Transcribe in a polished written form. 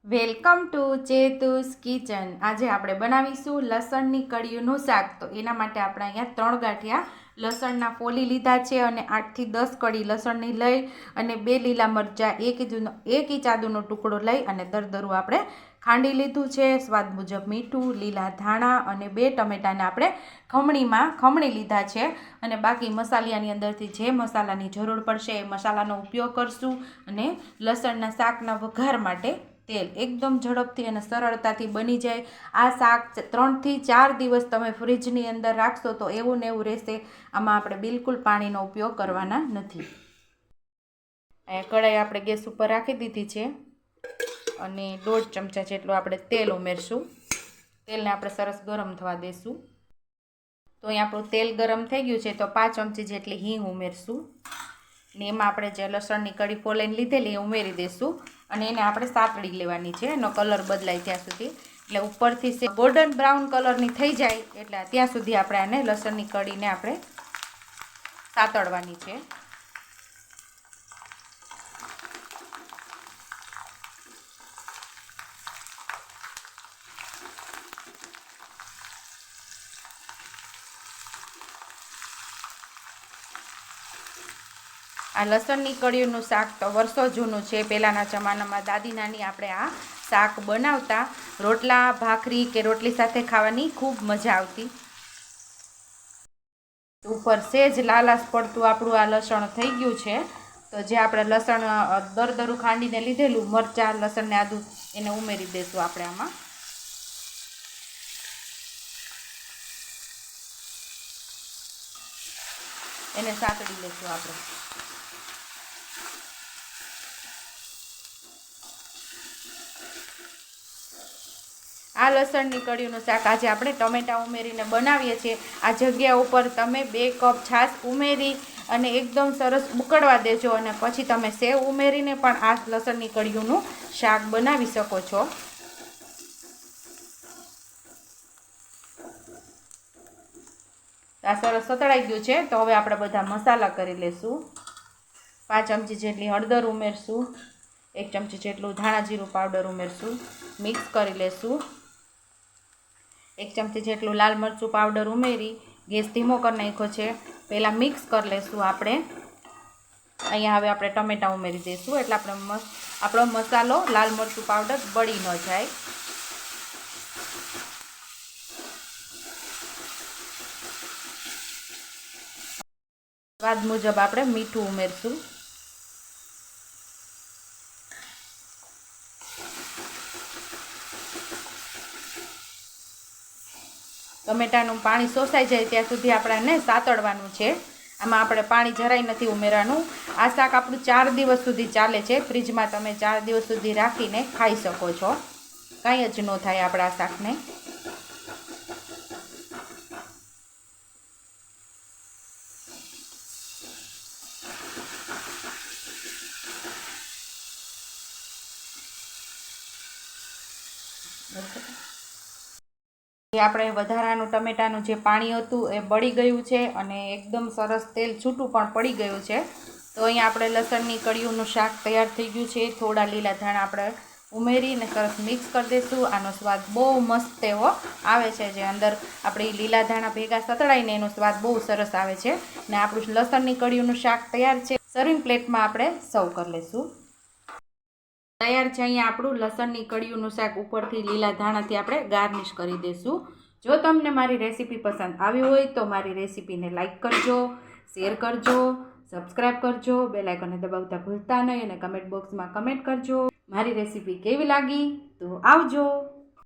Welcome to ચેતુસ kitchen. આજે આપણે બનાવીશું લસણની કઢીનું શાક। તો એના માટે આપણે અહીંયા 3 ગાંઠિયા લસણના ફોલી લીધા છે અને 8 થી 10 કળી લસણની લઈ અને 2 લીલા મરચાં, એક ઇંચ આદુનો ટુકડો લઈ અને દરદરું આપણે ખાંડી લીધું છે। સ્વાદ મુજબ મીઠું, લીલા ધાણા અને 2 ટમેટાને આપણે ખમણી લીધા છે અને બાકી મસાલાની અંદરથી જે મસાલાની જરૂર પડશે એ મસાલાનો ઉપયોગ કરશું। અને લસણના શાકના વઘાર માટે તેલ એકદમ ઝડપથી અને સરળતાથી બની જાય। આ શાક 3 થી 4 દિવસ તમે ફ્રીજની અંદર રાખશો તો એવું ને એવું રહેશે। આમાં આપણે બિલકુલ પાણીનો ઉપયોગ કરવાના નથી। કઢાઈ આપણે ગેસ ઉપર રાખી દીધી છે અને 1.5 ચમચા જેટલું આપણે તેલ ઉમેરશું। તેલને આપણે સરસ ગરમ થવા દેશું। તો અહીં આપણું તેલ ગરમ થઈ ગયું છે તો 5 ચમચી જેટલી હિંગ ઉમેરશું ને એમાં આપણે જે લસણની કળી ફોલાઈને લીધેલી એ ઉમેરી દઈશું અને એને આપણે સાતળી લેવાની છે, એનો કલર બદલાય ત્યાં સુધી। એટલે ઉપરથી ગોલ્ડન બ્રાઉન કલરની થઈ જાય એટલે ત્યાં સુધી આપણે આને લસણની કળીને આપણે સાતળવાની છે। આ લસણની કઢીનું શાક તો વર્ષો જૂનું છે। પહેલાંના જમાનામાં દાદી નાની આપણે આ શાક બનાવતા, રોટલા ભાખરી કે રોટલી સાથે ખાવાની ખૂબ મજા આવતી। ઉપર સેજ લાલાશ પડતું આપણું આ લસણ થઈ ગયું છે। તો જે આપણે લસણ દરદરું ખાંડીને લીધેલું મરચાં, લસણ ને આદું એને ઉમેરી દઈશું આપણે આમાં। એને સાતળી લઈશું આપણે। આ લસણની કઢીનું શાક આજે આપણે ટમેટાં ઉમેરીને બનાવીએ છીએ। આ જગ્યા ઉપર તમે 2 કપ છાશ ઉમેરી અને એકદમ સરસ ઉકળવા દેજો અને પછી તમે સેવ ઉમેરીને પણ આ લસણની કઢીનું શાક બનાવી શકો છો। આ સરસ સતળાઈ ગયું છે તો હવે આપણે બધા મસાલા કરી લઈશું। 5 ચમચી જેટલી હળદર ઉમેરશું, 1 ચમચી જેટલું ધાણા જીરું પાવડર ઉમેરશું, મિક્સ કરી લઈશું। 1 ચમચી જેટલું લાલ મરચું પાવડર ઉમેરી ગેસ ધીમો કરી નાખ્યો છે। પહેલાં મિક્સ કરી લઈશું આપણે। અહીંયા હવે આપણે ટમેટાં ઉમેરી દઈશું એટલે આપણો મસાલો લાલ મરચું પાવડર બળી ન જાય। સ્વાદ મુજબ આપણે મીઠું ઉમેરશું। ટમેટાનું પાણી શોષાઈ જાય ત્યાં સુધી આપણે આને સાતળવાનું છે। આમાં આપણે પાણી જરાય નથી ઉમેરવાનું। આ શાક આપણું 4 દિવસ સુધી ચાલે છે। ફ્રીજમાં તમે 4 દિવસ સુધી રાખીને ખાઈ શકો છો, કાંઈ જ ન થાય આપણા આ શાકને। આપણે વધારાનું ટમેટાનું જે પાણી હતું એ બળી ગયું છે અને એકદમ સરસ તેલ છૂટું પણ પડી ગયું છે। તો અહીંયા આપણે લસણની કઢીનું શાક તૈયાર થઈ ગયું છે। થોડા લીલા ધાણા આપણે ઉમેરીને સરસ મિક્સ કરી દઈશું। આનો સ્વાદ બહુ મસ્ત એવો આવે છે, જે અંદર આપણી લીલા ધાણા ભેગા સતળાઈને એનો સ્વાદ બહુ સરસ આવે છે ને આપણું લસણની કઢીનું શાક તૈયાર છે। સર્વિંગ પ્લેટમાં આપણે સર્વ કરી લઈશું। તૈયાર છે અહીંયા આપણું લસણની કઢીનું શાક। ઉપરથી લીલા ધાણાથી આપણે ગાર્નિશ કરી દઈશું। જો તમને મારી રેસીપી પસંદ આવી હોય તો મારી રેસીપીને લાઈક કરજો, શેર કરજો, સબસ્ક્રાઈબ કરજો, બેલ આઇકોનને દબાવતા ભૂલતા નહીં અને કમેન્ટ બોક્સમાં કમેન્ટ કરજો મારી રેસીપી કેવી લાગી। તો આવજો।